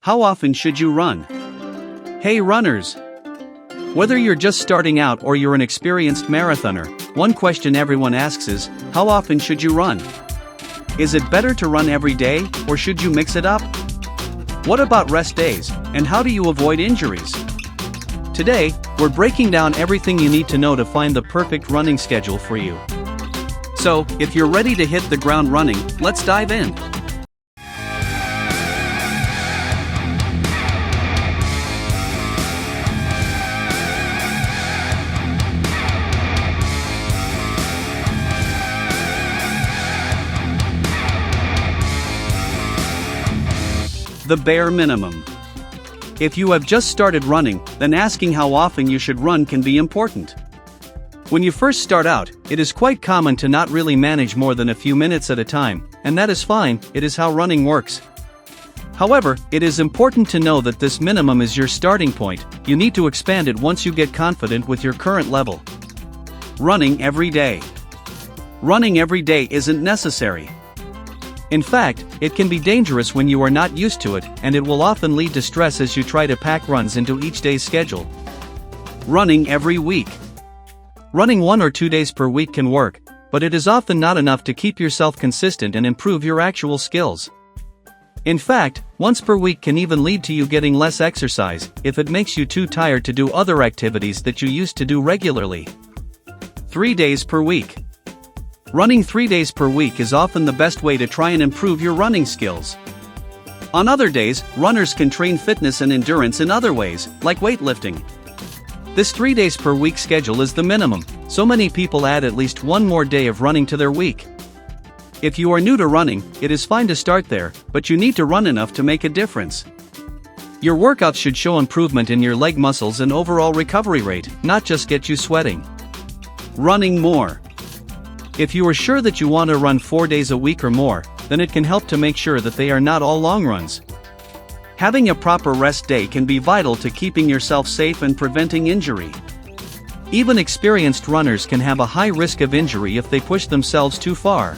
How often should you run? Hey runners! Whether you're just starting out or you're an experienced marathoner, one question everyone asks is, how often should you run? Is it better to run every day, or should you mix it up? What about rest days, and how do you avoid injuries? Today, we're breaking down everything you need to know to find the perfect running schedule for you. So, if you're ready to hit the ground running, let's dive in. The bare minimum. If you have just started running, then asking how often you should run can be important. When you first start out, it is quite common to not really manage more than a few minutes at a time, and that is fine, it is how running works. However, it is important to know that this minimum is your starting point. You need to expand it once you get confident with your current level. Running every day. Running every day isn't necessary. In fact, it can be dangerous when you are not used to it, and it will often lead to stress as you try to pack runs into each day's schedule. Running every week. Running 1 or 2 days per week can work, but it is often not enough to keep yourself consistent and improve your actual skills. In fact, once per week can even lead to you getting less exercise, if it makes you too tired to do other activities that you used to do regularly. 3 days per week. Running 3 days per week is often the best way to try and improve your running skills. On other days, runners can train fitness and endurance in other ways, like weightlifting. This 3 days per week schedule is the minimum, so many people add at least one more day of running to their week. If you are new to running, it is fine to start there, but you need to run enough to make a difference. Your workouts should show improvement in your leg muscles and overall recovery rate, not just get you sweating. Running more. If you are sure that you want to run 4 days a week or more, then it can help to make sure that they are not all long runs. Having a proper rest day can be vital to keeping yourself safe and preventing injury. Even experienced runners can have a high risk of injury if they push themselves too far.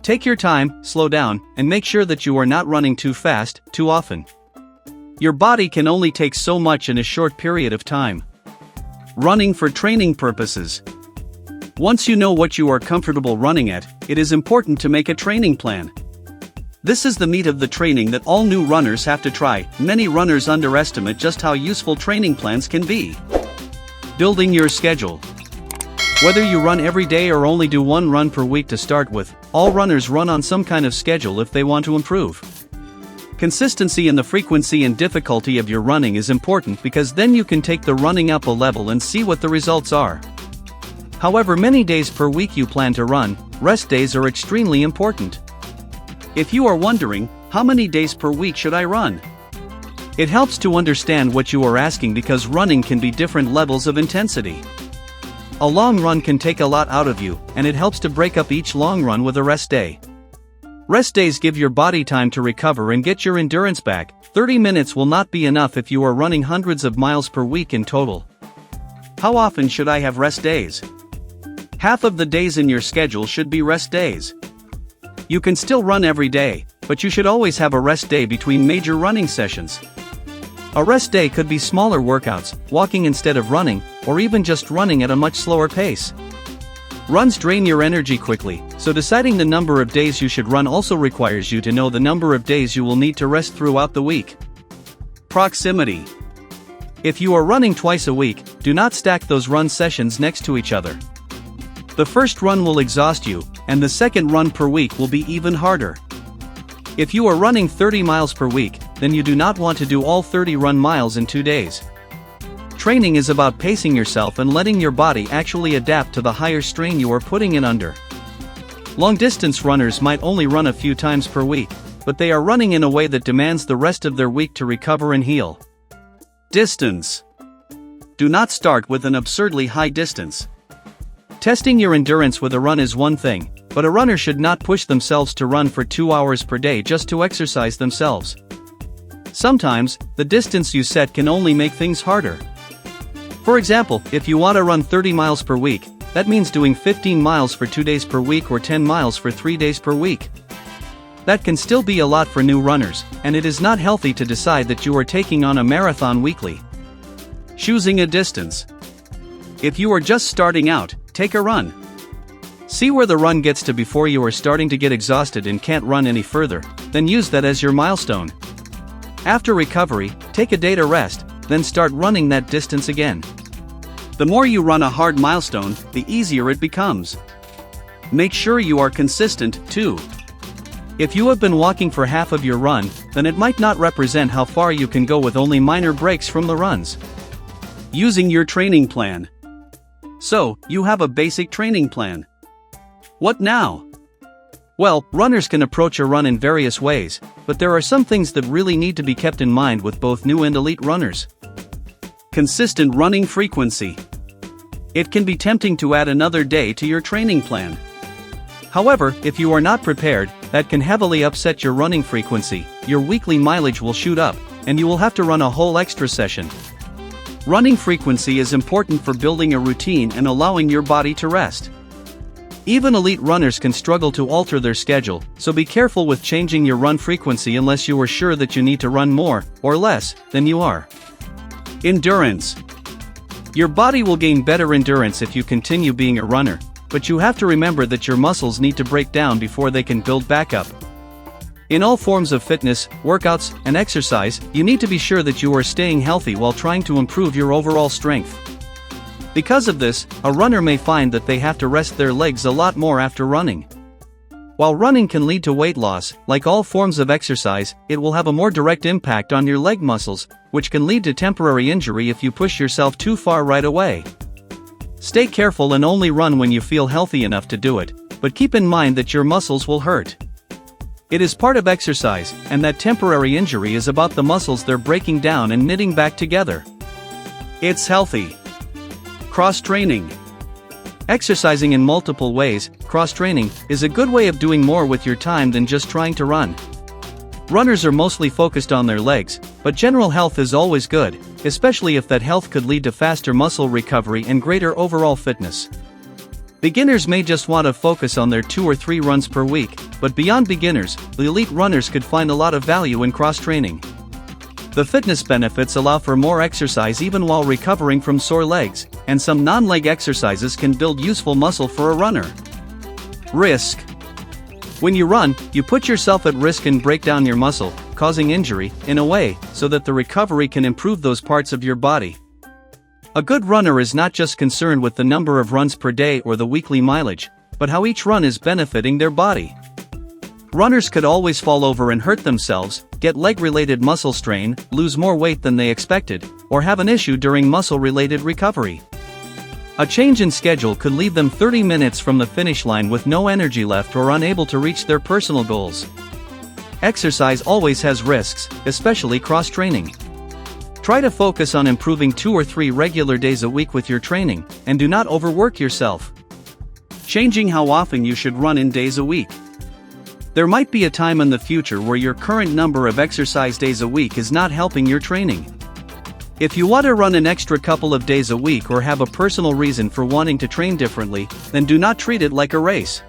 Take your time, slow down, and make sure that you are not running too fast, too often. Your body can only take so much in a short period of time. Running for training purposes. Once you know what you are comfortable running at, it is important to make a training plan. This is the meat of the training that all new runners have to try. Many runners underestimate just how useful training plans can be. Building your schedule. Whether you run every day or only do one run per week to start with, all runners run on some kind of schedule if they want to improve. Consistency in the frequency and difficulty of your running is important because then you can take the running up a level and see what the results are. However many days per week you plan to run, rest days are extremely important. If you are wondering, how many days per week should I run? It helps to understand what you are asking because running can be different levels of intensity. A long run can take a lot out of you, and it helps to break up each long run with a rest day. Rest days give your body time to recover and get your endurance back. 30 minutes will not be enough if you are running hundreds of miles per week in total. How often should I have rest days? Half of the days in your schedule should be rest days. You can still run every day, but you should always have a rest day between major running sessions. A rest day could be smaller workouts, walking instead of running, or even just running at a much slower pace. Runs drain your energy quickly, so deciding the number of days you should run also requires you to know the number of days you will need to rest throughout the week. Proximity. If you are running twice a week, do not stack those run sessions next to each other. The first run will exhaust you, and the second run per week will be even harder. If you are running 30 miles per week, then you do not want to do all 30 run miles in 2 days. Training is about pacing yourself and letting your body actually adapt to the higher strain you are putting it under. Long-distance runners might only run a few times per week, but they are running in a way that demands the rest of their week to recover and heal. Distance. Do not start with an absurdly high distance. Testing your endurance with a run is one thing, but a runner should not push themselves to run for 2 hours per day just to exercise themselves. Sometimes, the distance you set can only make things harder. For example, if you want to run 30 miles per week, that means doing 15 miles for 2 days per week or 10 miles for 3 days per week. That can still be a lot for new runners, and it is not healthy to decide that you are taking on a marathon weekly. Choosing a distance. If you are just starting out, take a run. See where the run gets to before you are starting to get exhausted and can't run any further, then use that as your milestone. After recovery, take a day to rest, then start running that distance again. The more you run a hard milestone, the easier it becomes. Make sure you are consistent, too. If you have been walking for half of your run, then it might not represent how far you can go with only minor breaks from the runs. Using your training plan. So, you have a basic training plan. What now? Well, runners can approach a run in various ways, but there are some things that really need to be kept in mind with both new and elite runners. Consistent running frequency. It can be tempting to add another day to your training plan. However, if you are not prepared, that can heavily upset your running frequency, your weekly mileage will shoot up, and you will have to run a whole extra session. Running frequency is important for building a routine and allowing your body to rest. Even elite runners can struggle to alter their schedule, so be careful with changing your run frequency unless you are sure that you need to run more, or less, than you are. Endurance. Your body will gain better endurance if you continue being a runner, but you have to remember that your muscles need to break down before they can build back up. In all forms of fitness, workouts, and exercise, you need to be sure that you are staying healthy while trying to improve your overall strength. Because of this, a runner may find that they have to rest their legs a lot more after running. While running can lead to weight loss, like all forms of exercise, it will have a more direct impact on your leg muscles, which can lead to temporary injury if you push yourself too far right away. Stay careful and only run when you feel healthy enough to do it, but keep in mind that your muscles will hurt. It is part of exercise, and that temporary injury is about the muscles they're breaking down and knitting back together. It's healthy. Cross-training. Exercising in multiple ways, cross-training, is a good way of doing more with your time than just trying to run. Runners are mostly focused on their legs, but general health is always good, especially if that health could lead to faster muscle recovery and greater overall fitness. Beginners may just want to focus on their 2 or 3 runs per week, but beyond beginners, the elite runners could find a lot of value in cross-training. The fitness benefits allow for more exercise even while recovering from sore legs, and some non-leg exercises can build useful muscle for a runner. Risk. When you run, you put yourself at risk and break down your muscle, causing injury, in a way, so that the recovery can improve those parts of your body. A good runner is not just concerned with the number of runs per day or the weekly mileage, but how each run is benefiting their body. Runners could always fall over and hurt themselves, get leg-related muscle strain, lose more weight than they expected, or have an issue during muscle-related recovery. A change in schedule could leave them 30 minutes from the finish line with no energy left or unable to reach their personal goals. Exercise always has risks, especially cross-training. Try to focus on improving 2 or 3 regular days a week with your training, and do not overwork yourself. Changing how often you should run in days a week. There might be a time in the future where your current number of exercise days a week is not helping your training. If you want to run an extra couple of days a week or have a personal reason for wanting to train differently, then do not treat it like a race.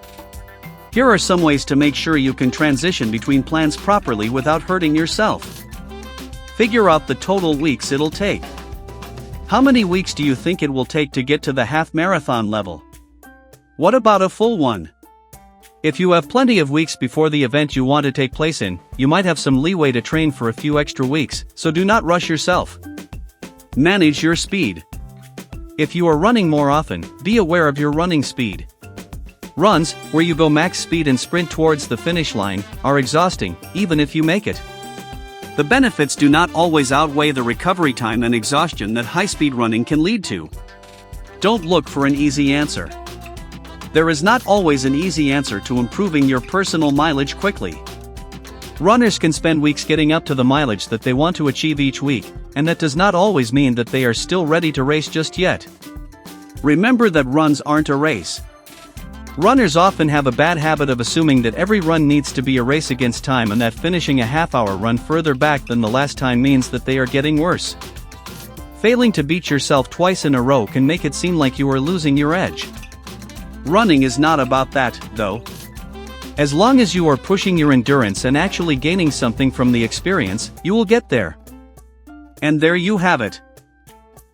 Here are some ways to make sure you can transition between plans properly without hurting yourself. Figure out the total weeks it'll take. How many weeks do you think it will take to get to the half marathon level? What about a full one? If you have plenty of weeks before the event you want to take place in, you might have some leeway to train for a few extra weeks, so do not rush yourself. Manage your speed. If you are running more often, be aware of your running speed. Runs, where you go max speed and sprint towards the finish line, are exhausting, even if you make it. The benefits do not always outweigh the recovery time and exhaustion that high-speed running can lead to. Don't look for an easy answer. There is not always an easy answer to improving your personal mileage quickly. Runners can spend weeks getting up to the mileage that they want to achieve each week, and that does not always mean that they are still ready to race just yet. Remember that runs aren't a race. Runners often have a bad habit of assuming that every run needs to be a race against time and that finishing a half-hour run further back than the last time means that they are getting worse. Failing to beat yourself twice in a row can make it seem like you are losing your edge. Running is not about that, though. As long as you are pushing your endurance and actually gaining something from the experience, you will get there. And there you have it.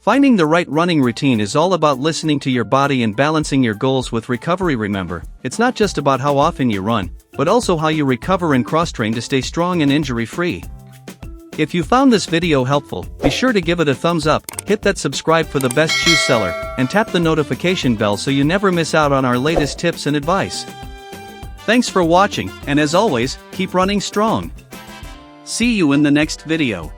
Finding the right running routine is all about listening to your body and balancing your goals with recovery. Remember, it's not just about how often you run, but also how you recover and cross-train to stay strong and injury-free. If you found this video helpful, be sure to give it a thumbs up, hit that subscribe for the best shoe seller, and tap the notification bell so you never miss out on our latest tips and advice. Thanks for watching, and as always, keep running strong. See you in the next video.